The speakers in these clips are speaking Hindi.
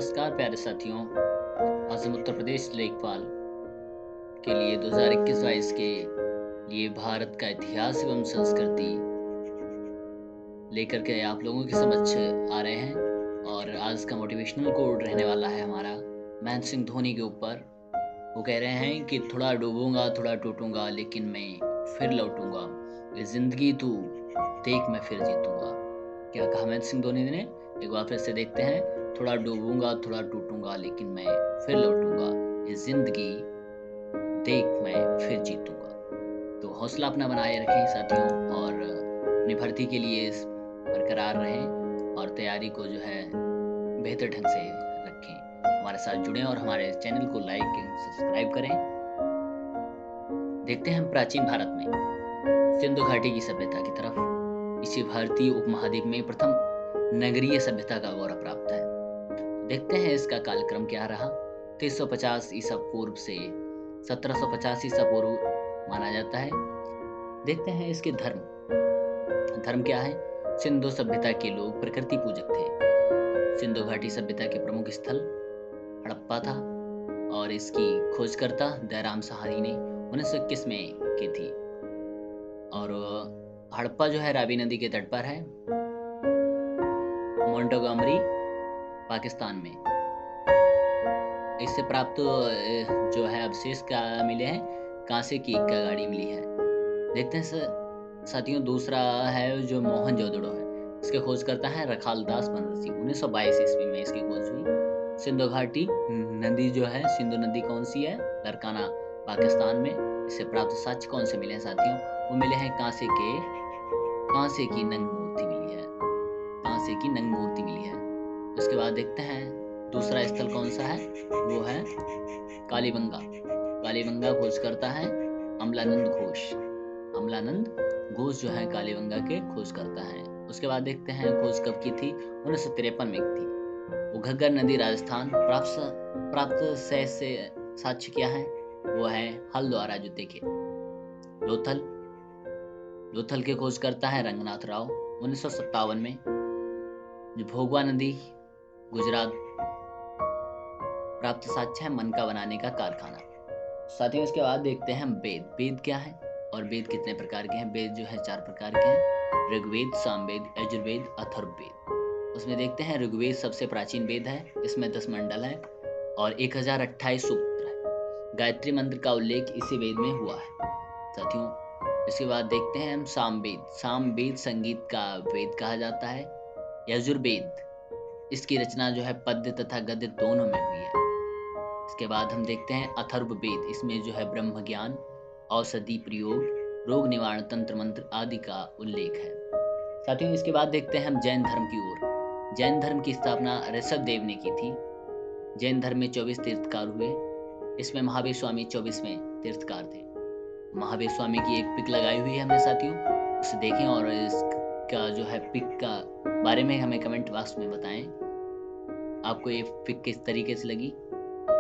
नमस्कार प्यारे साथियों। आज हम उत्तर प्रदेश लेखपाल के लिए 2021-22 के लिए भारत का इतिहास एवं संस्कृति लेकर के आप लोगों के समक्ष आ रहे हैं। और आज का मोटिवेशनल कोड रहने वाला है हमारा महेंद्र सिंह धोनी के ऊपर। वो कह रहे हैं कि थोड़ा डूबूंगा थोड़ा टूटूंगा लेकिन मैं फिर लौटूंगा, ये जिंदगी तू देख मैं फिर जीतूंगा। क्या कहा महेंद्र सिंह धोनी ने? एक बार फिर से देखते हैं। थोड़ा डूबूंगा थोड़ा टूटूंगा लेकिन मैं फिर लौटूंगा, ये जिंदगी देख मैं फिर जीतूंगा। तो हौसला अपना बनाए रखें साथियों, और अपनी भर्ती के लिए बरकरार रहें और तैयारी को जो है बेहतर ढंग से रखें। हमारे साथ जुड़ें और हमारे चैनल को लाइक एवं सब्सक्राइब करें। देखते हैं हम प्राचीन भारत में सिंधु घाटी की सभ्यता की तरफ। इसी भारतीय उपमहाद्वीप में प्रथम नगरीय सभ्यता का गौरव प्राप्त है। देखते हैं इसका कालक्रम क्या रहा। 350 ईसा पूर्व से 1750 ईसा पूर्व माना जाता है। देखते हैं इसके धर्म। धर्म क्या है? सिंधु सभ्यता के लोग प्रकृति पूजक थे। सिंधु घाटी सभ्यता के प्रमुख स्थल हड़प्पा था और इसकी खोजकर्ता दयाराम साहनी ने 1921 में की थी। और हड़प्पा जो है रावी नदी के तट पर है, मोंटोगोमरी पाकिस्तान में। इससे प्राप्त जो है अवशेष क्या मिले हैं? कांसे की इक्का गाड़ी मिली है। देखते हैं साथियों, दूसरा है जो मोहनजोदड़ो है। इसके खोजकर्ता है रखाल दास बनरसी। 1922 ईस्वी में इसकी खोज हुई। सिंधु घाटी नदी जो है, सिंधु नदी कौन सी है? लरकाना पाकिस्तान में। इससे प्राप्त साक्ष्य कौन से मिले हैं साथियों? वो मिले हैं कांसे की नंग मूर्ति मिली है। कांसे की नंग मूर्ति मिली है। उसके बाद देखते हैं दूसरा स्थल कौन सा है? वो है कालीबंगा। कालीबंगा खोज करता है अमलानंद घोष। अमलानंद घोष जो है कालीबंगा के खोज करता है। उसके बाद देखते हैं खोज कब की थी? 1953 में की थी। वो घग्गर नदी राजस्थान। प्राप्त से साक्ष्य क्या है? वो है हल द्वारा जुते के लोथल। लोथल के खोज करता है रंगनाथ राव 1957 में। जो भोगवा नदी गुजरात। प्राप्त साक्ष्य है मनका बनाने का कारखाना। साथियों इसके बाद देखते हैं हम वेद। वेद क्या है और वेद कितने प्रकार के हैं? वेद जो है 4 प्रकार के हैं: ऋग्वेद, सामवेद, यजुर्वेद, अथर्ववेद। उसमें देखते हैं ऋग्वेद सबसे प्राचीन वेद है। इसमें 10 मंडल है और 1028 सूत्र है। गायत्री मंत्र का उल्लेख इसी वेद में हुआ है साथियों। इसके बाद देखते हैं हम सामवेद। सामवेद संगीत का वेद कहा जाता है। यजुर्वेद, इसकी रचना जो है पद्य तथा गद्य दोनों में हुई है। इसके बाद हम देखते हैं अथर्ववेद। इसमें जो है ब्रह्म ज्ञान, औषधि प्रयोग, रोग निवारण, तंत्र मंत्र आदि का उल्लेख है साथियों। इसके बाद देखते हैं हम जैन धर्म की ओर। जैन धर्म की स्थापना ऋषभ देव ने की थी। जैन धर्म में 24 तीर्थकार हुए। इसमें महावीर स्वामी 24वें तीर्थकार थे। महावीर स्वामी की एक पिक लगाई हुई है हमने साथियों, उसे देखें और इसका जो है पिक का बारे में हमें कमेंट बॉक्स में बताएं आपको ये पिक किस तरीके से लगी।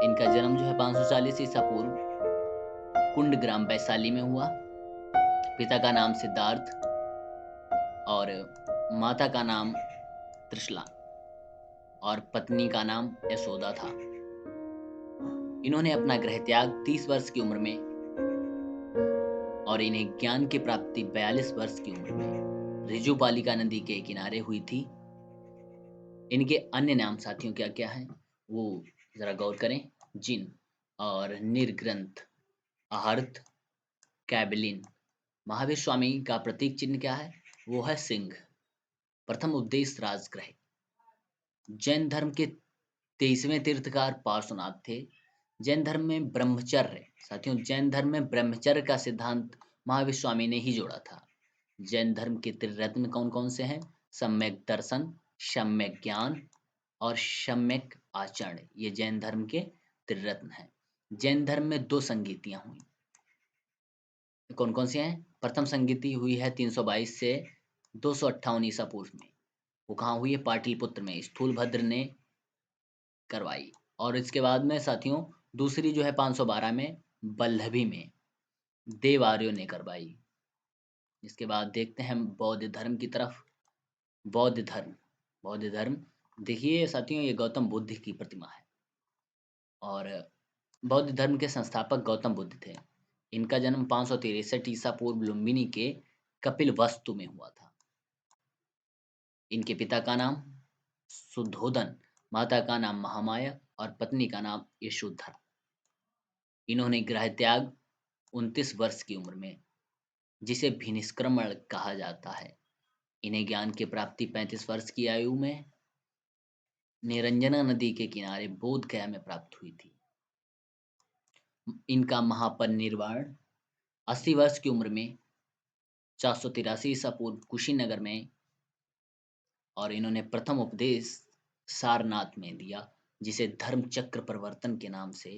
इनका जन्म जो है 540 ईसा पूर्व कुंड ग्राम वैशाली में हुआ। पिता का नाम सिद्धार्थ और माता का नाम त्रिशला और पत्नी का नाम यशोदा था। इन्होंने अपना गृह त्याग 30 वर्ष की उम्र में और इन्हें ज्ञान की प्राप्ति 42 वर्ष की उम्र में ऋजुपालिका नदी के किनारे हुई थी। इनके अन्य नाम साथियों क्या क्या हैं वो जरा गौर करें। जिन और निर्ग्रंथ, आहर्त, कैबलिन। महावीर स्वामी का प्रतीक चिन्ह क्या है? वो है सिंह। प्रथम उपदेश राजगृह। जैन धर्म के 23वें तीर्थकार पार्श्वनाथ थे। जैन धर्म में ब्रह्मचर्य, साथियों जैन धर्म में ब्रह्मचर्य का सिद्धांत महावीर स्वामी ने ही जोड़ा था। जैन धर्म के त्रिरत्न कौन कौन से हैं? सम्यक दर्शन, सम्यक ज्ञान और सम्यक आचरण। ये जैन धर्म के त्रिरत्न हैं। जैन धर्म में 2 संगीतियां हुई। कौन कौन सी हैं? प्रथम संगीति हुई है 322 से 258 ईसा पूर्व में। वो कहाँ हुई है? पाटलिपुत्र में स्थूलभद्र ने करवाई। और इसके बाद में साथियों दूसरी जो है 512 में वल्लभी में देवार्यों ने करवाई। इसके बाद देखते हैं हम बौद्ध धर्म की तरफ। बौद्ध धर्म देखिए साथियों, ये गौतम बुद्ध की प्रतिमा है और बौद्ध धर्म के संस्थापक गौतम बुद्ध थे। इनका जन्म 563 ईसा पूर्व लुम्बिनी के कपिलवस्तु में हुआ था। इनके पिता का नाम सुद्धोधन, माता का नाम महामाया और पत्नी का नाम यशोधरा। इन्होंने गृह त्याग 29 वर्ष की उम्र में, जिसे भिनिष्क्रमण कहा जाता है। इन्हें ज्ञान की प्राप्ति 35 वर्ष की आयु में निरंजना नदी के किनारे बोध गया में प्राप्त हुई थी। इनका महापरिनिर्वाण 80 वर्ष की उम्र में 483 ईसा पूर्व कुशीनगर में, और इन्होंने प्रथम उपदेश सारनाथ में दिया, जिसे धर्म चक्र प्रवर्तन के नाम से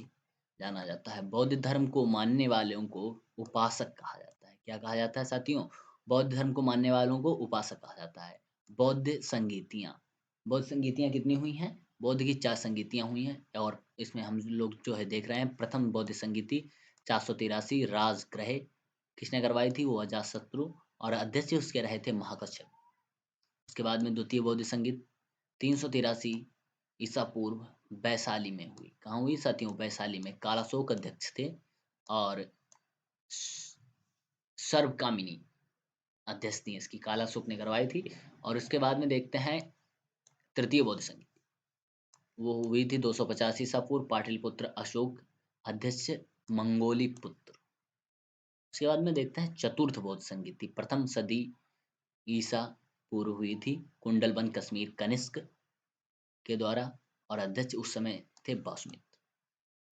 जाना जाता है। बौद्ध धर्म को मानने वालों को उपासक कहा जाता है। क्या कहा जाता है साथियों? बौद्ध धर्म को मानने वालों को उपासक कहा जाता है। बौद्ध संगीतियाँ कितनी हुई हैं? बौद्ध की 4 संगीतियाँ हुई हैं और इसमें हम लोग जो है देख रहे हैं, प्रथम बौद्ध संगीति 483 राजगृह किसने करवाई थी? वो अजातशत्रु, और अध्यक्ष उसके रहे थे महाकश्यप। उसके बाद में द्वितीय बौद्ध संगीत 383 ईसा पूर्व वैशाली में हुई। कहाँ हुई साथियों? वैशाली में। कालाशोक अध्यक्ष थे और सर्वकामिनी अध्यक्ष थी इसकी, कालाशोक ने करवाई थी। और उसके बाद में देखते हैं तृतीय बौद्ध संगीत, वो हुई थी 250 ईसा पूर्व पाटलिपुत्र अशोक अध्यक्ष मंगोली पुत्र। उसके बाद में देखते हैं चतुर्थ बौद्ध संगीति, प्रथम सदी ईसा पूर्व हुई थी कुंडलबन कश्मीर कनिष्क के द्वारा, और अध्यक्ष उस समय थे बासुमित।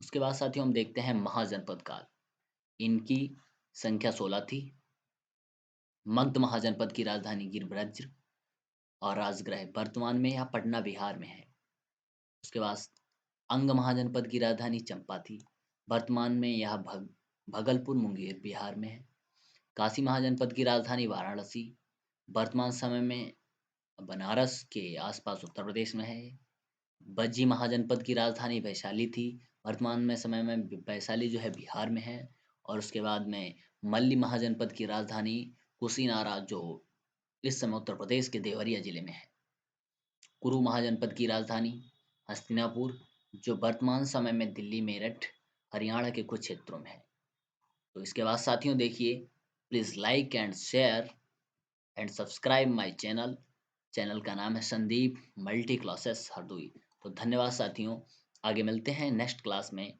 उसके बाद साथियों हम देखते हैं महाजनपद काल। इनकी संख्या 16 थी। मगध महाजनपद की राजधानी गिरिब्रज और राजगृह वर्तमान में यह पटना बिहार में है। उसके बाद अंग महाजनपद की राजधानी चंपा थी। वर्तमान में यह भगलपुर मुंगेर बिहार में है। काशी महाजनपद की राजधानी वाराणसी वर्तमान समय में बनारस के आसपास उत्तर प्रदेश में है। बज्जी महाजनपद की राजधानी वैशाली थी। वर्तमान में समय में वैशाली जो है बिहार में है। और उसके बाद में मल्ली महाजनपद की राजधानी कुशीनारा, जो इस समय उत्तर प्रदेश के देवरिया जिले में है। कुरु महाजनपद की राजधानी हस्तिनापुर, जो वर्तमान समय में दिल्ली मेरठ हरियाणा के कुछ क्षेत्रों में है। तो इसके बाद साथियों देखिए, please like and share and subscribe my channel. Channel का नाम है संदीप मल्टी क्लासेस हरदोई। तो धन्यवाद साथियों, आगे मिलते हैं नेक्स्ट क्लास में।